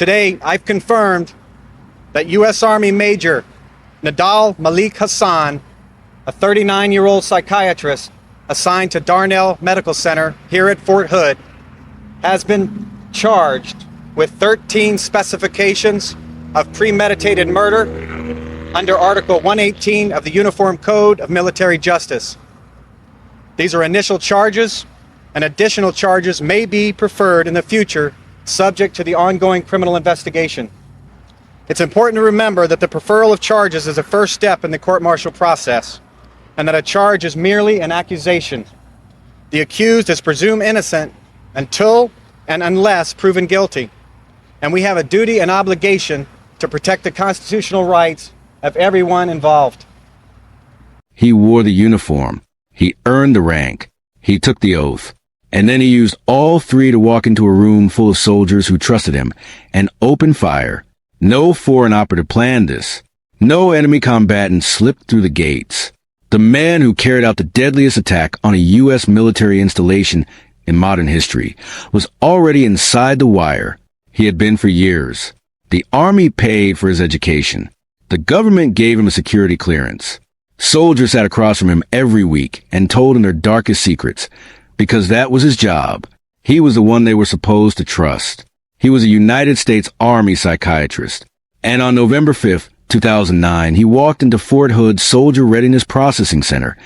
Today, I've confirmed that U.S. Army Major Nidal Malik Hasan, a 39-year-old psychiatrist assigned to Darnell Medical Center here at Fort Hood, has been charged with 13 specifications of premeditated murder under Article 118 of the Uniform Code of Military Justice. These are initial charges, and additional charges may be preferred in the future, subject to the ongoing criminal investigation. It's important to remember that the preferral of charges is a first step in the court-martial process, and that a charge is merely an accusation. The accused is presumed innocent until and unless proven guilty, and we have a duty and obligation to protect the constitutional rights of everyone involved. He wore the uniform, he earned the rank, he took the oath, and then he used all three to walk into a room full of soldiers who trusted him and open fire. No foreign operative planned this. No enemy combatant slipped through the gates. The man who carried out the deadliest attack on a U.S. military installation in modern history was already inside the wire. He had been for years. The Army paid for his education. The government gave him a security clearance. Soldiers sat across from him every week and told him their darkest secrets, because that was his job. He was the one they were supposed to trust. He was a United States Army psychiatrist. And on November 5th, 2009, he walked into Fort Hood Soldier Readiness Processing Center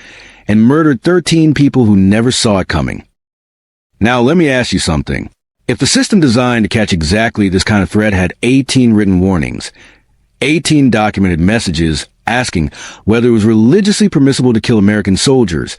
and murdered 13 people who never saw it coming. Now, let me ask you something. If the system designed to catch exactly this kind of threat had 18 written warnings, 18 documented messages asking whether it was religiously permissible to kill American soldiers,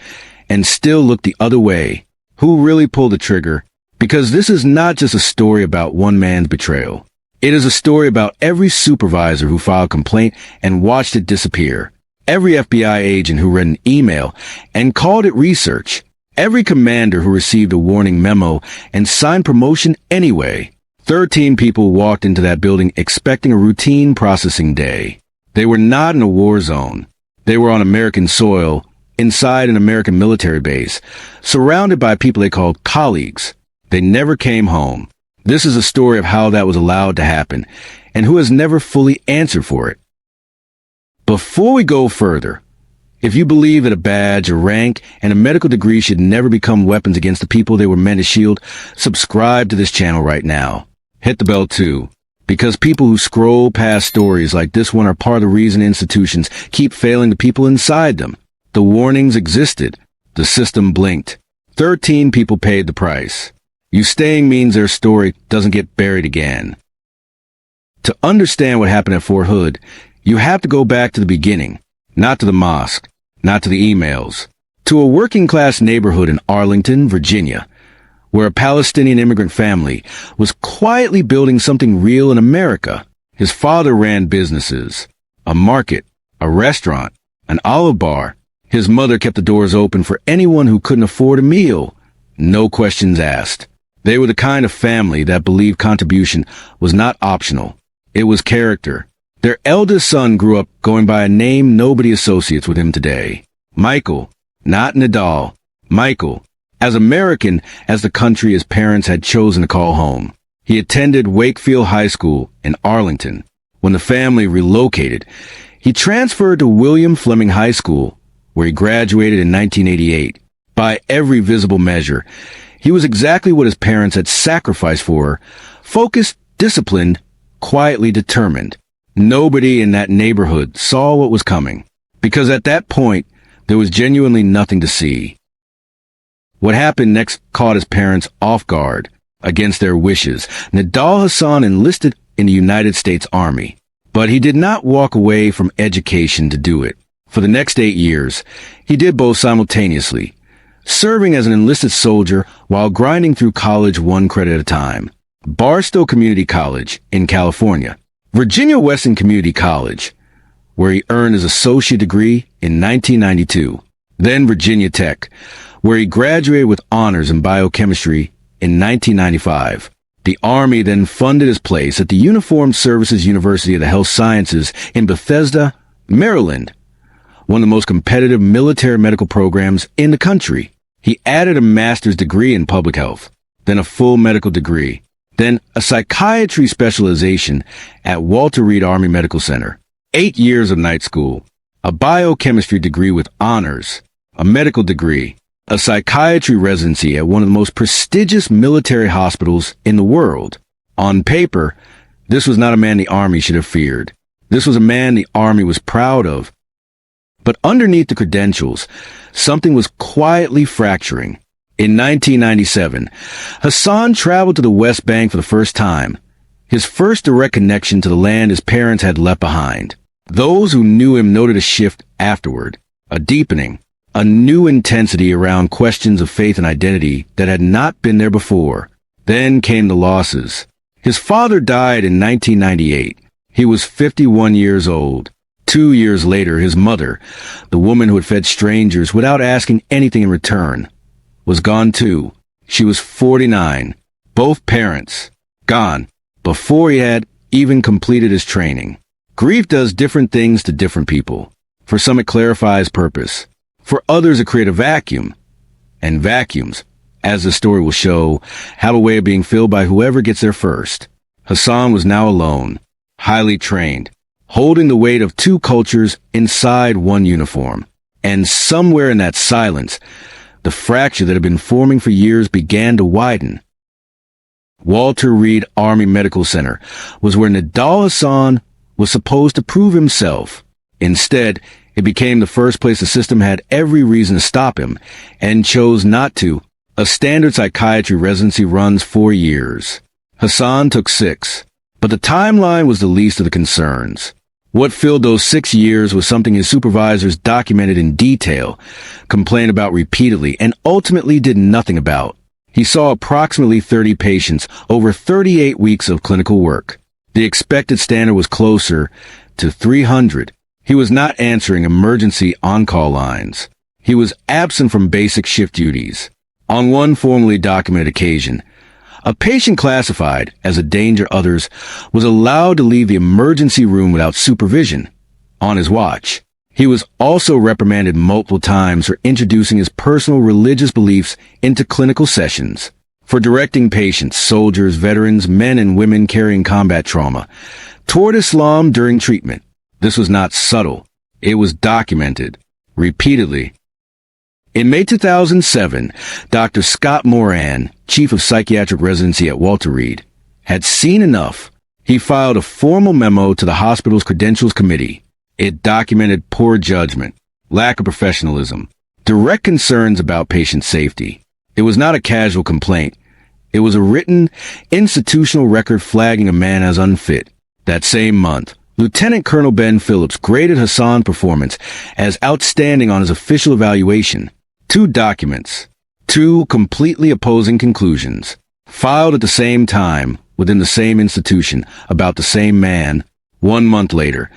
and still looked the other way, who really pulled the trigger? Because this is not just a story about one man's betrayal. It is a story about every supervisor who filed a complaint and watched it disappear, every FBI agent who read an email and called it research, every commander who received a warning memo and signed promotion anyway. 13 people walked into that building expecting a routine processing day. They were not in a war zone. They were on American soil, inside an American military base, surrounded by people they called colleagues. They never came home. This is a story of how that was allowed to happen, and who has never fully answered for it. Before we go further, if you believe that a badge, a rank, and a medical degree should never become weapons against the people they were meant to shield, subscribe to this channel right now. Hit the bell too, because people who scroll past stories like this one are part of the reason institutions keep failing the people inside them. The warnings existed. The system blinked. 13 people paid the price. You staying means their story doesn't get buried again. To understand what happened at Fort Hood, you have to go back to the beginning, not to the mosque, not to the emails, to a working-class neighborhood in Arlington, Virginia, where a Palestinian immigrant family was quietly building something real in America. His father ran businesses, a market, a restaurant, an olive bar. His mother kept the doors open for anyone who couldn't afford a meal. No questions asked. They were the kind of family that believed contribution was not optional. It was character. Their eldest son grew up going by a name nobody associates with him today. Michael, not Nidal. Michael, as American as the country his parents had chosen to call home. He attended Wakefield High School in Arlington. When the family relocated, he transferred to William Fleming High School, where he graduated in 1988. By every visible measure, he was exactly what his parents had sacrificed for her: focused, disciplined, quietly determined. Nobody in that neighborhood saw what was coming, because at that point, there was genuinely nothing to see. What happened next caught his parents off guard. Against their wishes, Nidal Hasan enlisted in the United States Army. But he did not walk away from education to do it. For the next 8 years, he did both simultaneously, serving as an enlisted soldier while grinding through college one credit at a time. Barstow Community College in California, Virginia Western Community College, where he earned his associate degree in 1992. Then Virginia Tech, where he graduated with honors in biochemistry in 1995. The Army then funded his place at the Uniformed Services University of the Health Sciences in Bethesda, Maryland, one of the most competitive military medical programs in the country. He added a master's degree in public health, then a full medical degree. then a psychiatry specialization at Walter Reed Army Medical Center, 8 years of night school, a biochemistry degree with honors, a medical degree, a psychiatry residency at one of the most prestigious military hospitals in the world. On paper, this was not a man the Army should have feared. This was a man the Army was proud of. But underneath the credentials, something was quietly fracturing. In 1997, Hasan traveled to the West Bank for the first time, his first direct connection to the land his parents had left behind. Those who knew him noted a shift afterward, a deepening, a new intensity around questions of faith and identity that had not been there before. Then came the losses. His father died in 1998. He was 51 years old. 2 years later, his mother, the woman who had fed strangers without asking anything in return, was gone too. She was 49. Both parents gone before he had even completed his training. Grief does different things to different people. For some, it clarifies purpose. For others, it creates a vacuum. And vacuums, as the story will show, have a way of being filled by whoever gets there first. Hasan was now alone, highly trained, holding the weight of two cultures inside one uniform. And somewhere in that silence, the fracture that had been forming for years began to widen. Walter Reed Army Medical Center was where Nidal Hasan was supposed to prove himself. Instead, it became the first place the system had every reason to stop him, and chose not to. A standard psychiatry residency runs 4 years. Hasan took 6, but the timeline was the least of the concerns. What filled those 6 years was something his supervisors documented in detail, complained about repeatedly, and ultimately did nothing about. He saw approximately 30 patients over 38 weeks of clinical work. The expected standard was closer to 300. He was not answering emergency on-call lines. He was absent from basic shift duties. On one formally documented occasion, a patient classified as a danger to others was allowed to leave the emergency room without supervision. On his watch, he was also reprimanded multiple times for introducing his personal religious beliefs into clinical sessions, for directing patients, soldiers, veterans, men and women carrying combat trauma, toward Islam during treatment. This was not subtle. It was documented, repeatedly. In May 2007, Dr. Scott Moran, chief of psychiatric residency at Walter Reed, had seen enough. He filed a formal memo to the hospital's credentials committee. It documented poor judgment, lack of professionalism, direct concerns about patient safety. It was not a casual complaint. It was a written, institutional record flagging a man as unfit. That same month, Lieutenant Colonel Ben Phillips graded Hasan's performance as outstanding on his official evaluation. 2 documents, 2 completely opposing conclusions, filed at the same time within the same institution about the same man. 1 month later,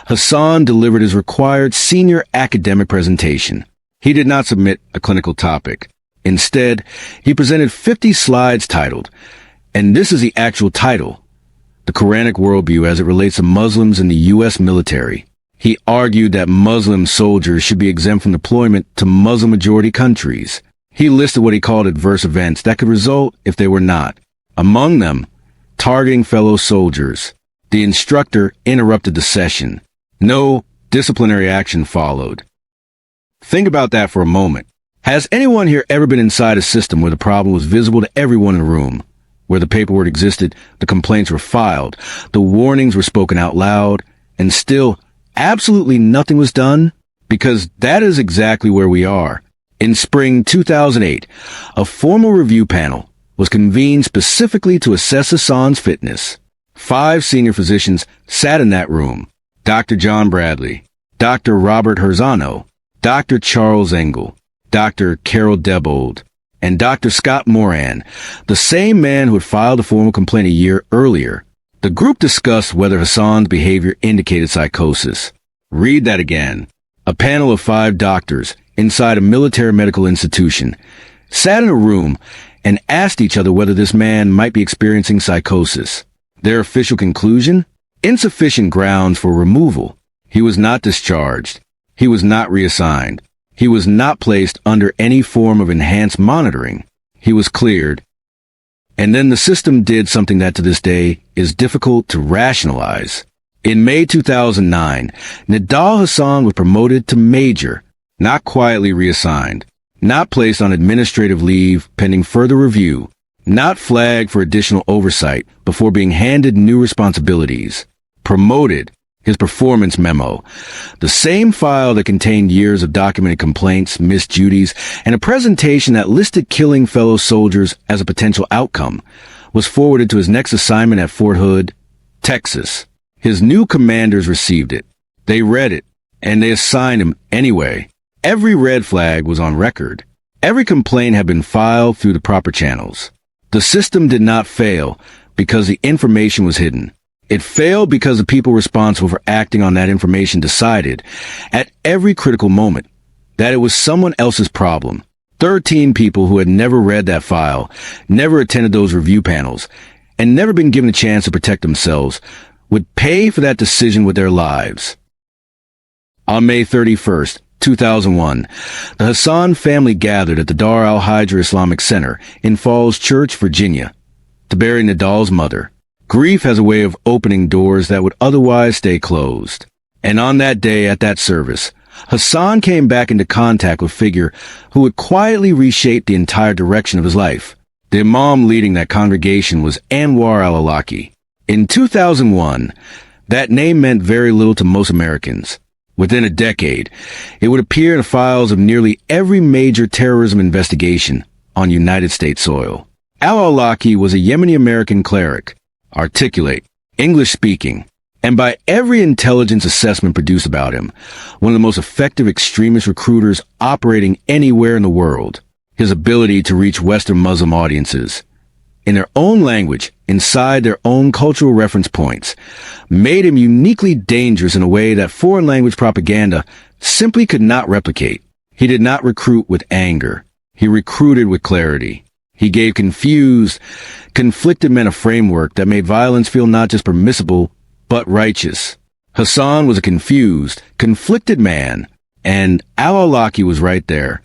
Hasan delivered his required senior academic presentation. He did not submit a clinical topic. Instead, he presented 50 slides titled, and this is the actual title, The Quranic Worldview as it relates to Muslims in the U.S. military. He argued that Muslim soldiers should be exempt from deployment to Muslim-majority countries. He listed what he called adverse events that could result if they were not. Among them, targeting fellow soldiers. The instructor interrupted the session. No disciplinary action followed. Think about that for a moment. Has anyone here ever been inside a system where the problem was visible to everyone in the room? Where the paperwork existed, the complaints were filed, the warnings were spoken out loud, and still absolutely nothing was done? Because that is exactly where we are. In spring 2008, a formal review panel was convened specifically to assess Hasan's fitness. 5 senior physicians sat in that room. Dr. John Bradley, Dr. Robert Herzano, Dr. Charles Engel, Dr. Carol Debold, and Dr. Scott Moran, the same man who had filed a formal complaint a year earlier. The group discussed whether Hasan's behavior indicated psychosis. Read that again. A panel of 5 doctors inside a military medical institution sat in a room and asked each other whether this man might be experiencing psychosis. Their official conclusion? Insufficient grounds for removal. He was not discharged. He was not reassigned. He was not placed under any form of enhanced monitoring. He was cleared. And then the system did something that to this day is difficult to rationalize. In May 2009, Nidal Hasan was promoted to major, not quietly reassigned, not placed on administrative leave pending further review, not flagged for additional oversight before being handed new responsibilities. Promoted. His performance memo, the same file that contained years of documented complaints, missed duties, and a presentation that listed killing fellow soldiers as a potential outcome, was forwarded to his next assignment at Fort Hood, Texas. His new commanders received it. They read it, and they assigned him anyway. Every red flag was on record. Every complaint had been filed through the proper channels. The system did not fail because the information was hidden. It failed because the people responsible for acting on that information decided, at every critical moment, that it was someone else's problem. 13 people who had never read that file, never attended those review panels, and never been given a chance to protect themselves, would pay for that decision with their lives. On May 31st, 2001, the Hasan family gathered at the Dar al-Hijra Islamic Center in Falls Church, Virginia, to bury Nidal's mother. Grief has a way of opening doors that would otherwise stay closed. And on that day at that service, Hasan came back into contact with a figure who would quietly reshape the entire direction of his life. The imam leading that congregation was Anwar al-Awlaki. In 2001, that name meant very little to most Americans. Within a decade, it would appear in the files of nearly every major terrorism investigation on United States soil. Al-Awlaki was a Yemeni-American cleric, articulate, English-speaking, and by every intelligence assessment produced about him, one of the most effective extremist recruiters operating anywhere in the world. His ability to reach Western Muslim audiences in their own language, inside their own cultural reference points, made him uniquely dangerous in a way that foreign language propaganda simply could not replicate. He did not recruit with anger. He recruited with clarity. He gave confused, conflicted men a framework that made violence feel not just permissible, but righteous. Hasan was a confused, conflicted man, and al-Awlaki was right there.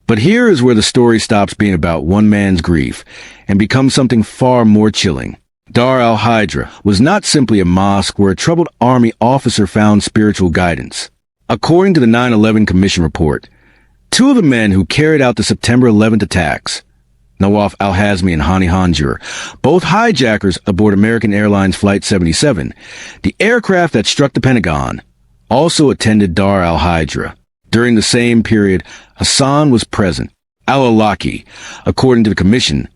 But here is where the story stops being about one man's grief and becomes something far more chilling. Dar al-Hijra was not simply a mosque where a troubled army officer found spiritual guidance. According to the 9/11 Commission report, two of the men who carried out the September 11th attacks, Nawaf al-Hazmi and Hani Hanjour, both hijackers aboard American Airlines Flight 77, the aircraft that struck the Pentagon, also attended Dar al-Hijra. During the same period, Hasan was present. Al-Awlaki, according to the commission,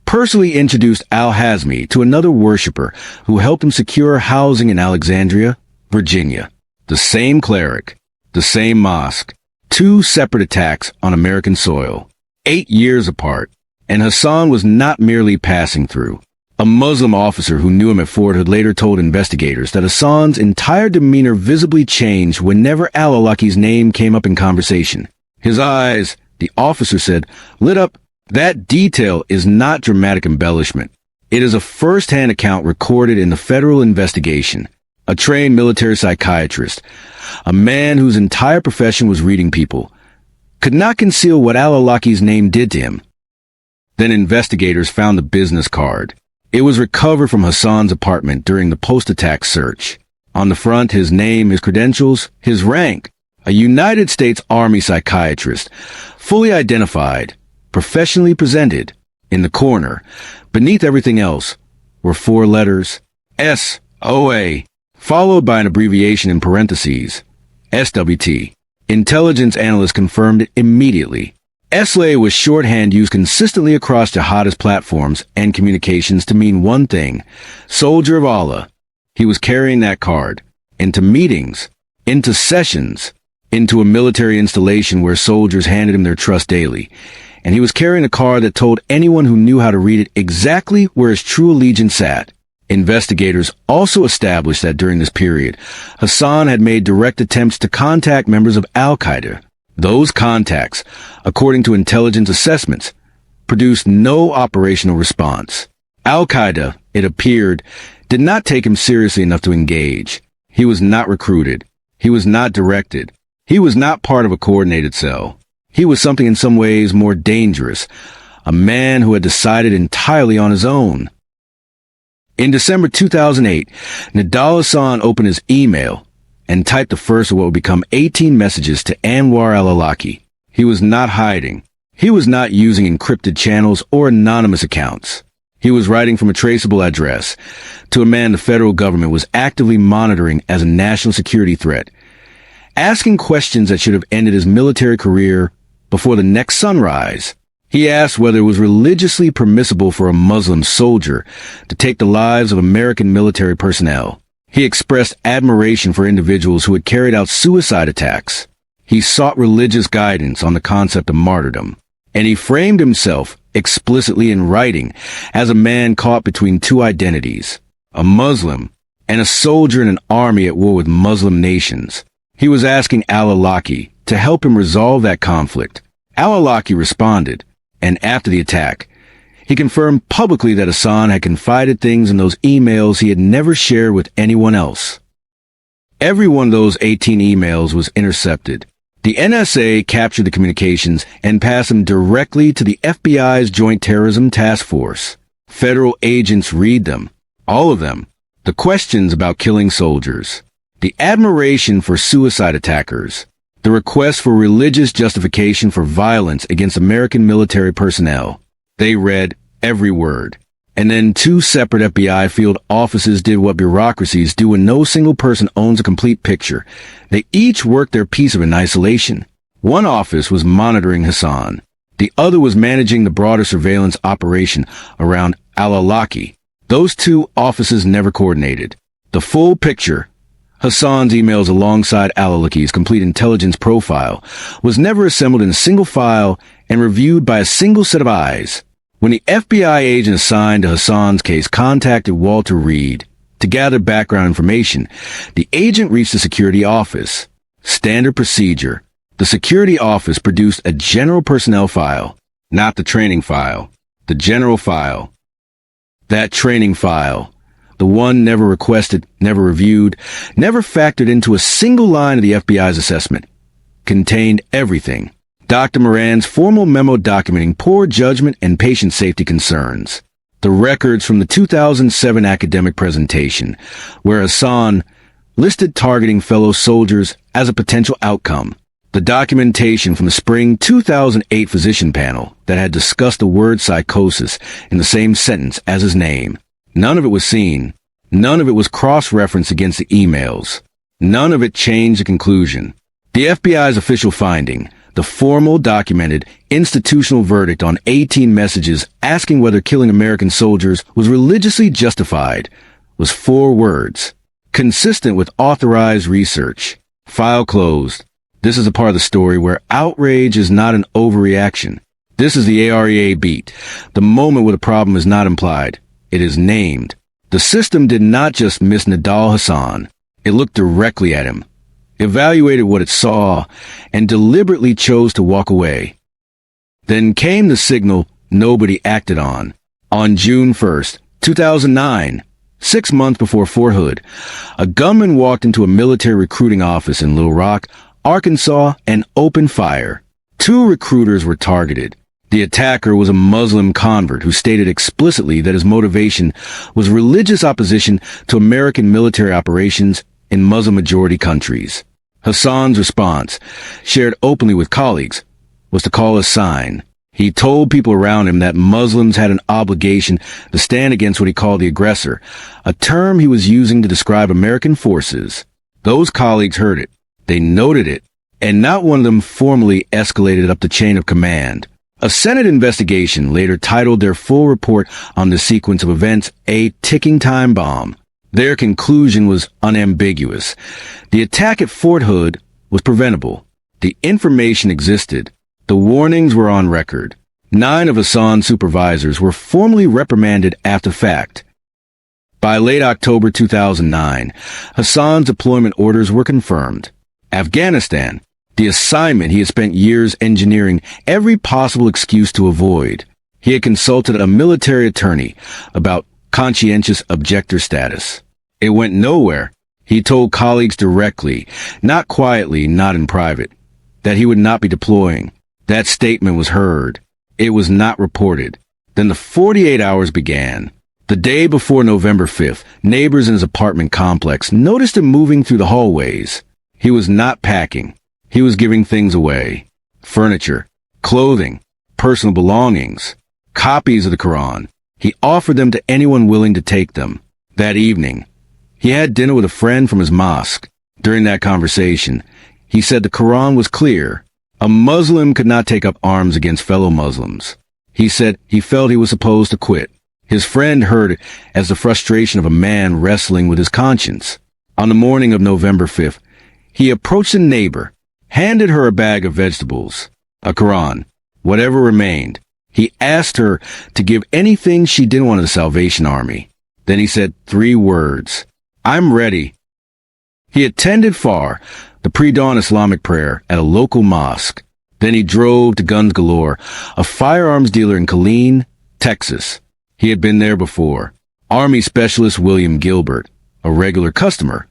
personally introduced al-Hazmi to another worshiper who helped him secure housing in Alexandria, Virginia. The same cleric, the same mosque, two separate attacks on American soil, 8 years apart. And Hasan was not merely passing through. A Muslim officer who knew him at Fort Hood later told investigators that Hasan's entire demeanor visibly changed whenever al-Awlaki's name came up in conversation. His eyes, the officer said, lit up. That detail is not dramatic embellishment. It is a first-hand account recorded in the federal investigation. A trained military psychiatrist, a man whose entire profession was reading people, could not conceal what al-Awlaki's name did to him. Then investigators found the business card. It was recovered from Hasan's apartment during the post-attack search. On the front, his name, his credentials, his rank, a United States Army psychiatrist, fully identified, professionally presented. In the corner, beneath everything else, were 4 letters, S-O-A, followed by an abbreviation in parentheses, SWT. Intelligence analysts confirmed it immediately. SLA was shorthand used consistently across jihadist platforms and communications to mean one thing: soldier of Allah. He was carrying that card into meetings, into sessions, into a military installation where soldiers handed him their trust daily. And he was carrying a card that told anyone who knew how to read it exactly where his true allegiance sat. Investigators also established that during this period, Hasan had made direct attempts to contact members of Al-Qaeda. Those contacts, according to intelligence assessments, produced no operational response. Al-Qaeda, it appeared, did not take him seriously enough to engage. He was not recruited. He was not directed. He was not part of a coordinated cell. He was something in some ways more dangerous, a man who had decided entirely on his own. In December 2008, Nidal Hasan opened his email and typed the first of what would become 18 messages to Anwar al-Awlaki. He was not hiding. He was not using encrypted channels or anonymous accounts. He was writing from a traceable address to a man the federal government was actively monitoring as a national security threat, asking questions that should have ended his military career before the next sunrise. He asked whether it was religiously permissible for a Muslim soldier to take the lives of American military personnel. He expressed admiration for individuals who had carried out suicide attacks. He sought religious guidance on the concept of martyrdom, and he framed himself explicitly in writing as a man caught between two identities, a Muslim and a soldier in an army at war with Muslim nations. He was asking al-Awlaki to help him resolve that conflict. Al-Awlaki responded, and after the attack, he confirmed publicly that Hasan had confided things in those emails he had never shared with anyone else. Every one of those 18 emails was intercepted. The NSA captured the communications and passed them directly to the FBI's Joint Terrorism Task Force. Federal agents read them, all of them. The questions about killing soldiers, the admiration for suicide attackers, the request for religious justification for violence against American military personnel. They read every word. And then two separate FBI field offices did what bureaucracies do when no single person owns a complete picture. They each worked their piece of it in isolation. One office was monitoring Hasan. The other was managing the broader surveillance operation around al-Awlaki. Those two offices never coordinated. The full picture, Hasan's emails alongside al-Awlaki's complete intelligence profile, was never assembled in a single file and reviewed by a single set of eyes. When the FBI agent assigned to Hasan's case contacted Walter Reed to gather background information, the agent reached the security office. Standard procedure. The security office produced a general personnel file, not the training file, the general file. That training file, the one never requested, never reviewed, never factored into a single line of the FBI's assessment, contained everything. Dr. Moran's formal memo documenting poor judgment and patient safety concerns. The records from the 2007 academic presentation, where Hasan listed targeting fellow soldiers as a potential outcome. The documentation from the spring 2008 physician panel that had discussed the word psychosis in the same sentence as his name. None of it was seen. None of it was cross-referenced against the emails. None of it changed the conclusion. The FBI's official finding, the formal, documented, institutional verdict on 18 messages asking whether killing American soldiers was religiously justified, was 4 words. Consistent with authorized research. File closed. This is a part of the story where outrage is not an overreaction. This is the AREA beat. The moment where the problem is not implied. It is named. The system did not just miss Nidal Hasan. It looked directly at him, evaluated what it saw, and deliberately chose to walk away. Then came the signal nobody acted on. On June 1st, 2009, 6 months before Fort Hood, a gunman walked into a military recruiting office in Little Rock, Arkansas, and opened fire. 2 recruiters were targeted. The attacker was a Muslim convert who stated explicitly that his motivation was religious opposition to American military operations in Muslim-majority countries. Hasan's response, shared openly with colleagues, was to call a sign. He told people around him that Muslims had an obligation to stand against what he called the aggressor, a term he was using to describe American forces. Those colleagues heard it. They noted it, and not one of them formally escalated up the chain of command. A Senate investigation later titled their full report on the sequence of events a ticking time bomb. Their conclusion was unambiguous. The attack at Fort Hood was preventable. The information existed. The warnings were on record. 9 of Hasan's supervisors were formally reprimanded after fact. By late October 2009, Hasan's deployment orders were confirmed. Afghanistan, the assignment he had spent years engineering every possible excuse to avoid. He had consulted a military attorney about conscientious objector status. It went nowhere. He told colleagues directly, not quietly, not in private, that he would not be deploying. That statement was heard. It was not reported. Then the 48 hours began. The day before November 5th, neighbors in his apartment complex noticed him moving through the hallways. He was not packing. He was giving things away. Furniture, clothing, personal belongings, copies of the Quran. He offered them to anyone willing to take them. That evening, he had dinner with a friend from his mosque. During that conversation, he said the Quran was clear. A Muslim could not take up arms against fellow Muslims. He said he felt he was supposed to quit. His friend heard it as the frustration of a man wrestling with his conscience. On the morning of November 5th, he approached a neighbor, handed her a bag of vegetables, a Quran, whatever remained. He asked her to give anything she didn't want to the Salvation Army. Then he said 3 words, "I'm ready." He attended Far, the pre-dawn Islamic prayer, at a local mosque. Then he drove to Guns Galore, a firearms dealer in Killeen, Texas. He had been there before. Army Specialist William Gilbert, a regular customer,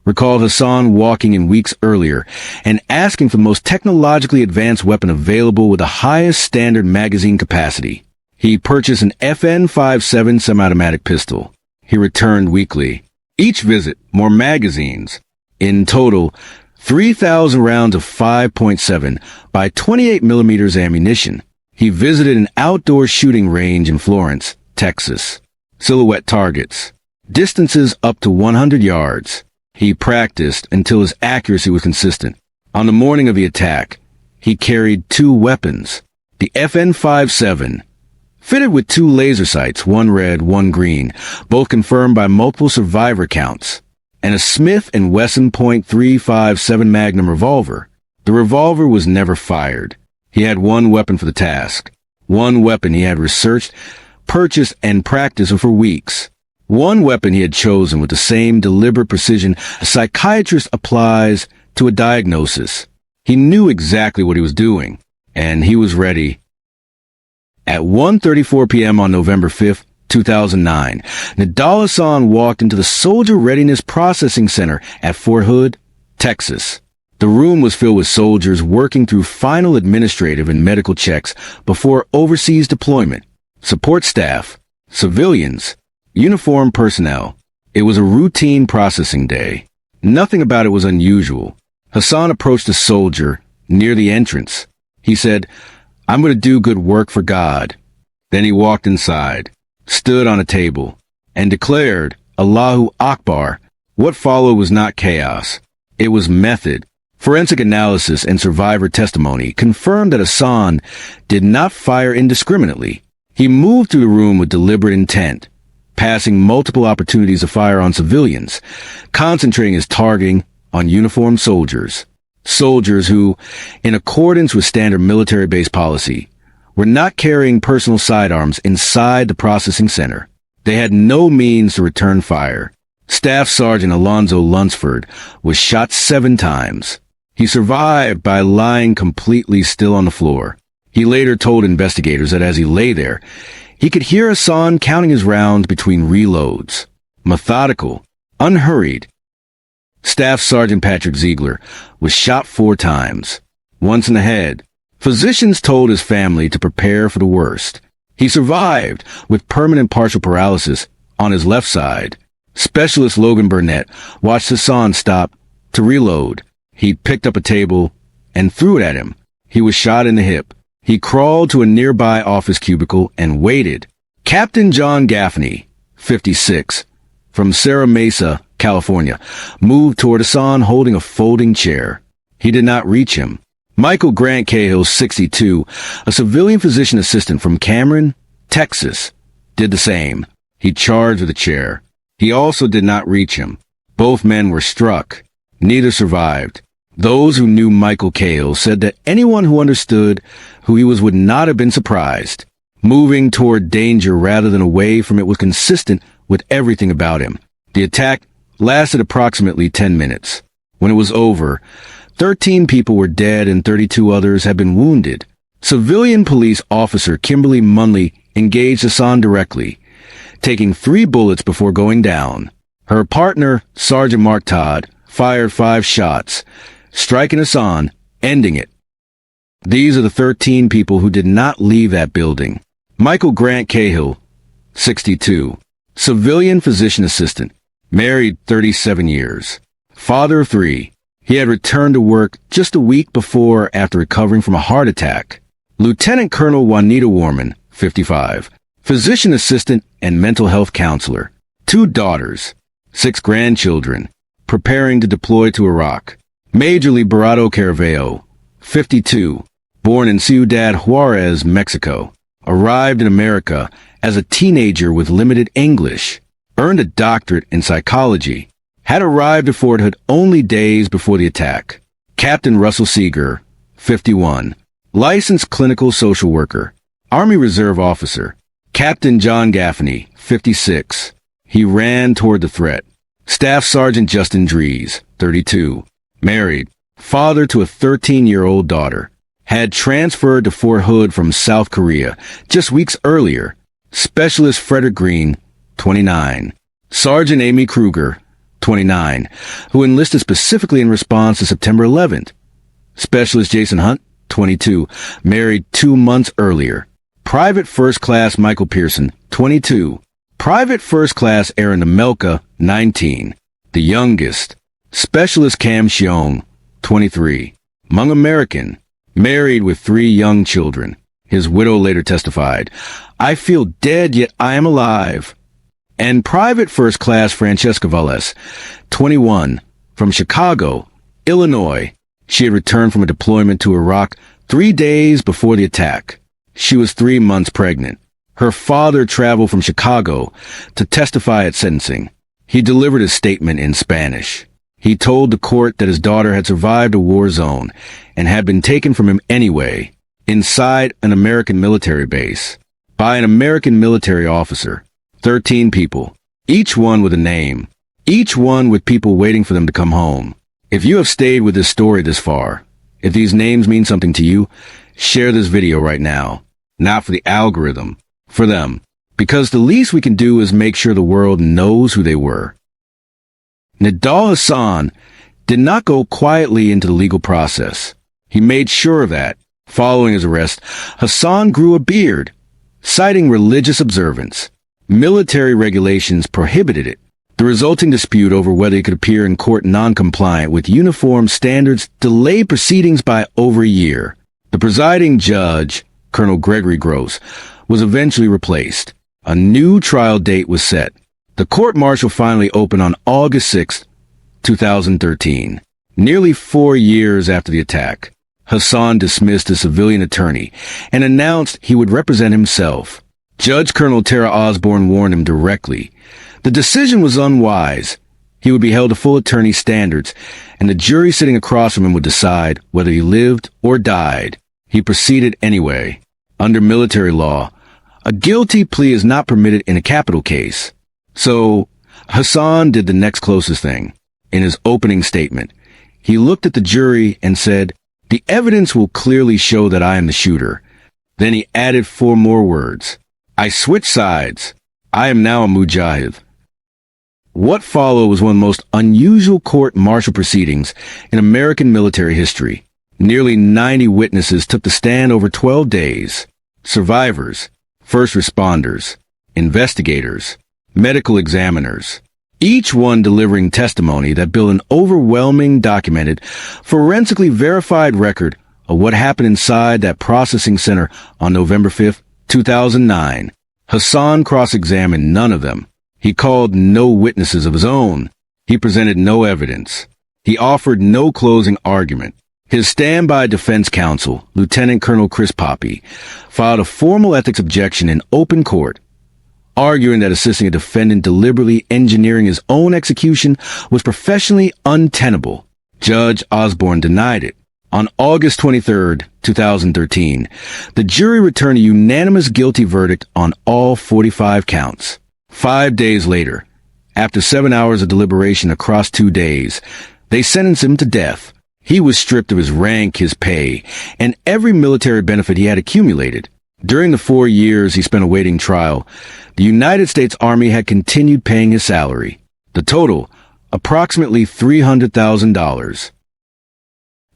recalled Hasan walking in weeks earlier and asking for the most technologically advanced weapon available with the highest standard magazine capacity. He purchased an FN-57 semi-automatic pistol. He returned weekly. Each visit, more magazines. In total, 3,000 rounds of 5.7 by 28 millimeters ammunition. He visited an outdoor shooting range in Florence, Texas. Silhouette targets. Distances up to 100 yards. He practiced until his accuracy was consistent. On the morning of the attack, he carried 2 weapons. The FN-57, fitted with 2 laser sights, one red, one green, both confirmed by multiple survivor counts, and a Smith & Wesson .357 Magnum revolver. The revolver was never fired. He had one weapon for the task. One weapon he had researched, purchased, and practiced for weeks. One weapon he had chosen with the same deliberate precision a psychiatrist applies to a diagnosis. He knew exactly what he was doing, and he was ready. At 1:34 p.m. on November 5th, 2009, Nidal Hasan walked into the Soldier Readiness Processing Center at Fort Hood, Texas. The room was filled with soldiers working through final administrative and medical checks before overseas deployment. Support staff, civilians, uniformed personnel. It was a routine processing day. Nothing about it was unusual. Hasan approached a soldier near the entrance. He said, "I'm going to do good work for God." Then he walked inside, stood on a table, and declared, "Allahu Akbar." What followed was not chaos. It was method. Forensic analysis and survivor testimony confirmed that Hasan did not fire indiscriminately. He moved through the room with deliberate intent, passing multiple opportunities to fire on civilians, concentrating his targeting on uniformed soldiers. Soldiers who, in accordance with standard military-based policy, were not carrying personal sidearms inside the processing center. They had no means to return fire. Staff Sergeant Alonzo Lunsford was shot 7 times. He survived by lying completely still on the floor. He later told investigators that as he lay there, he could hear Hasan counting his rounds between reloads. Methodical, unhurried. Staff Sergeant Patrick Ziegler was shot 4 times, once in the head. Physicians told his family to prepare for the worst. He survived with permanent partial paralysis on his left side. Specialist Logan Burnett watched Hasan stop to reload. He picked up a table and threw it at him. He was shot in the hip. He crawled to a nearby office cubicle and waited. Captain John Gaffney, 56, from Serra Mesa, California, moved toward Hasan holding a folding chair. He did not reach him. Michael Grant Cahill, 62, a civilian physician assistant from Cameron, Texas, did the same. He charged with a chair. He also did not reach him. Both men were struck. Neither survived. Those who knew Michael Cahill said that anyone who understood who he was would not have been surprised. Moving toward danger rather than away from it was consistent with everything about him. The attack lasted approximately 10 minutes. When it was over, 13 people were dead and 32 others had been wounded. Civilian police officer Kimberly Munley engaged Hasan directly, taking 3 bullets before going down. Her partner, Sergeant Mark Todd, fired 5 shots, striking Hasan, ending it. These are the 13 people who did not leave that building. Michael Grant Cahill, 62. Civilian physician assistant. Married 37 years. Father of 3. He had returned to work just a week before after recovering from a heart attack. Lieutenant Colonel Juanita Warman, 55. Physician assistant and mental health counselor. 2 daughters. 6 grandchildren. Preparing to deploy to Iraq. Major Liberato Caraveo, 52. Born in Ciudad Juarez, Mexico. Arrived in America as a teenager with limited English. Earned a doctorate in psychology. Had arrived at Fort Hood only days before the attack. Captain Russell Seeger, 51. Licensed clinical social worker. Army Reserve officer. Captain John Gaffney, 56. He ran toward the threat. Staff Sergeant Justin Dries, 32. Married. Father to a 13-year-old daughter. Had transferred to Fort Hood from South Korea just weeks earlier. Specialist Frederick Green, 29. Sergeant Amy Kruger, 29, who enlisted specifically in response to September 11th. Specialist Jason Hunt, 22, married 2 months earlier. Private First Class Michael Pearson, 22. Private First Class Aaron Amelka, 19. The youngest. Specialist Cam Sheong, 23. Hmong American. Married with 3 young children. His widow later testified, "I feel dead, yet I am alive." And Private First Class Francesca Valles, 21, from Chicago, Illinois. She had returned from a deployment to Iraq 3 days before the attack. She was 3 months pregnant. Her father traveled from Chicago to testify at sentencing. He delivered a statement in Spanish. He told the court that his daughter had survived a war zone and had been taken from him anyway, inside an American military base, by an American military officer. 13 people, each one with a name, each one with people waiting for them to come home. If you have stayed with this story this far, if these names mean something to you, share this video right now. Not for the algorithm, for them. Because the least we can do is make sure the world knows who they were. Nidal Hasan did not go quietly into the legal process. He made sure of that. Following his arrest, Hasan grew a beard, citing religious observance. Military regulations prohibited it. The resulting dispute over whether he could appear in court non-compliant with uniform standards delayed proceedings by over a year. The presiding judge, Colonel Gregory Gross, was eventually replaced. A new trial date was set. The court-martial finally opened on August 6, 2013, nearly 4 years after the attack. Hasan dismissed a civilian attorney and announced he would represent himself. Judge Colonel Tara Osborne warned him directly. The decision was unwise. He would be held to full attorney standards, and the jury sitting across from him would decide whether he lived or died. He proceeded anyway. Under military law, a guilty plea is not permitted in a capital case. So, Hasan did the next closest thing. In his opening statement, he looked at the jury and said, "The evidence will clearly show that I am the shooter." Then he added 4 more words. "I switched sides. I am now a mujahid." What followed was one of the most unusual court-martial proceedings in American military history. Nearly 90 witnesses took the stand over 12 days. Survivors, first responders, investigators, medical examiners, each one delivering testimony that built an overwhelming, documented, forensically verified record of what happened inside that processing center on November 5, 2009. Hasan cross-examined none of them. He called no witnesses of his own. He presented no evidence. He offered no closing argument. His standby defense counsel, Lieutenant Colonel Chris Poppy, filed a formal ethics objection in open court, arguing that assisting a defendant deliberately engineering his own execution was professionally untenable. Judge Osborne denied it. On August 23, 2013, the jury returned a unanimous guilty verdict on all 45 counts. 5 days later, after 7 hours of deliberation across 2 days, they sentenced him to death. He was stripped of his rank, his pay, and every military benefit he had accumulated. During the 4 years he spent awaiting trial, the United States Army had continued paying his salary. The total, approximately $300,000.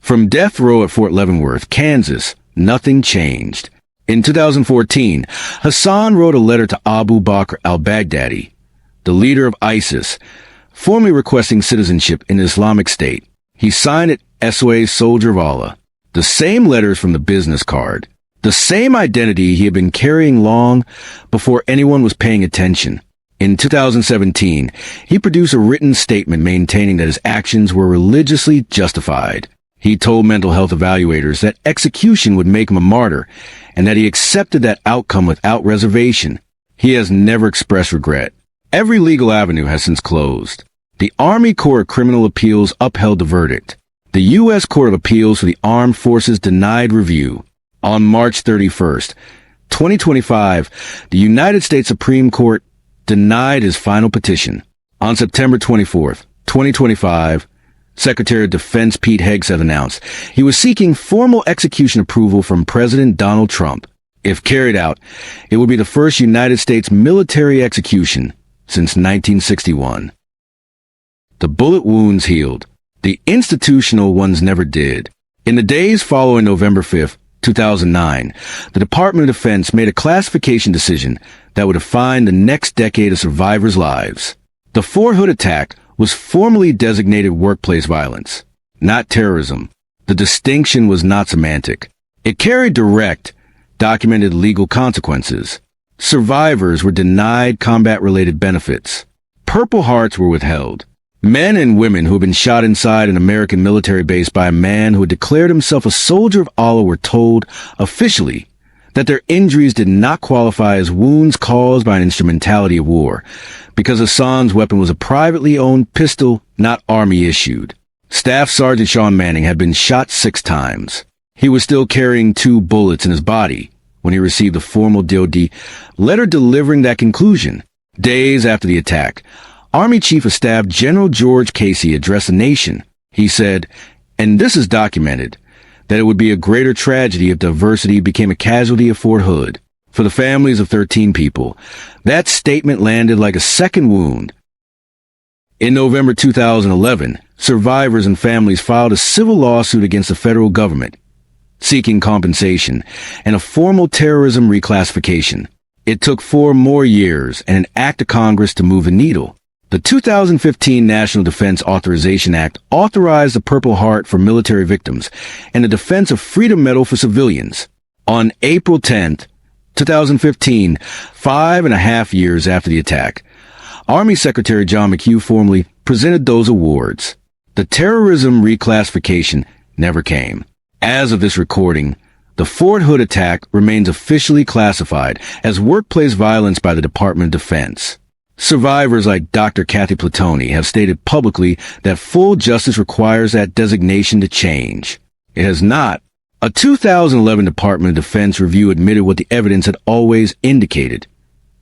From death row at Fort Leavenworth, Kansas, nothing changed. In 2014, Hassan wrote a letter to Abu Bakr al-Baghdadi, the leader of ISIS, formally requesting citizenship in the Islamic State. He signed it SOA Soldier of Allah. The same letters from the business card. The same identity he had been carrying long before anyone was paying attention. In 2017, he produced a written statement maintaining that his actions were religiously justified. He told mental health evaluators that execution would make him a martyr and that he accepted that outcome without reservation. He has never expressed regret. Every legal avenue has since closed. The Army Court of Criminal Appeals upheld the verdict. The U.S. Court of Appeals for the Armed Forces denied review. On March 31st, 2025, the United States Supreme Court denied his final petition. On September 24th, 2025, Secretary of Defense Pete Hegseth announced he was seeking formal execution approval from President Donald Trump. If carried out, it would be the first United States military execution since 1961. The bullet wounds healed. The institutional ones never did. In the days following November 5th, 2009, the Department of Defense made a classification decision that would define the next decade of survivors' lives. The Fort Hood attack was formally designated workplace violence, not terrorism. The distinction was not semantic. It carried direct, documented legal consequences. Survivors were denied combat-related benefits. Purple Hearts were withheld. Men and women who had been shot inside an American military base by a man who had declared himself a soldier of Allah were told, officially, that their injuries did not qualify as wounds caused by an instrumentality of war, because Hassan's weapon was a privately owned pistol, not Army-issued. Staff Sergeant Sean Manning had been shot 6 times. He was still carrying 2 bullets in his body when he received the formal DoD letter delivering that conclusion. Days after the attack, Army Chief of Staff General George Casey addressed the nation. He said, and this is documented, that it would be a greater tragedy if diversity became a casualty of Fort Hood. For the families of 13 people, that statement landed like a second wound. In November 2011, survivors and families filed a civil lawsuit against the federal government, seeking compensation and a formal terrorism reclassification. It took 4 more years and an act of Congress to move the needle. The 2015 National Defense Authorization Act authorized the Purple Heart for military victims and the Defense of Freedom Medal for civilians. On April 10th, 2015, 5.5 years after the attack, Army Secretary John McHugh formally presented those awards. The terrorism reclassification never came. As of this recording, the Fort Hood attack remains officially classified as workplace violence by the Department of Defense. Survivors like Dr. Kathy Platoni have stated publicly that full justice requires that designation to change. It has not. A 2011 Department of Defense review admitted what the evidence had always indicated.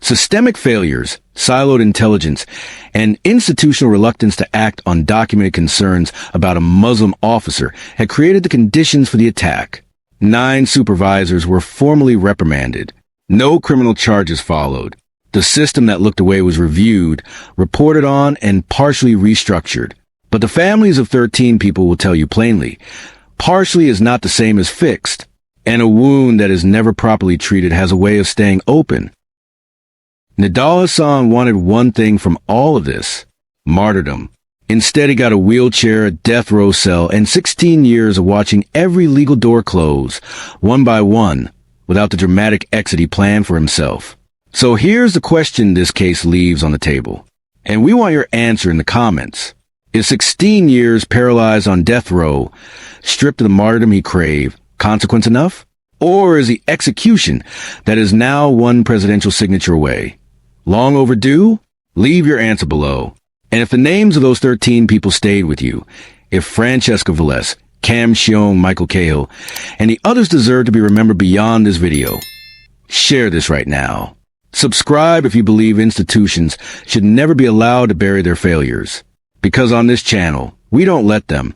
Systemic failures, siloed intelligence, and institutional reluctance to act on documented concerns about a Muslim officer had created the conditions for the attack. 9 supervisors were formally reprimanded. No criminal charges followed. The system that looked away was reviewed, reported on, and partially restructured. But the families of 13 people will tell you plainly, partially is not the same as fixed, and a wound that is never properly treated has a way of staying open. Nidal Hasan wanted one thing from all of this: martyrdom. Instead, he got a wheelchair, a death row cell, and 16 years of watching every legal door close, one by one, without the dramatic exit he planned for himself. So here's the question this case leaves on the table, and we want your answer in the comments. Is 16 years paralyzed on death row, stripped of the martyrdom he craved, consequence enough? Or is the execution that is now one presidential signature away long overdue? Leave your answer below. And if the names of those 13 people stayed with you, if Francesca Velez, Cam Shiong, Michael Cahill, and the others deserve to be remembered beyond this video, share this right now. Subscribe if you believe institutions should never be allowed to bury their failures. Because on this channel, we don't let them.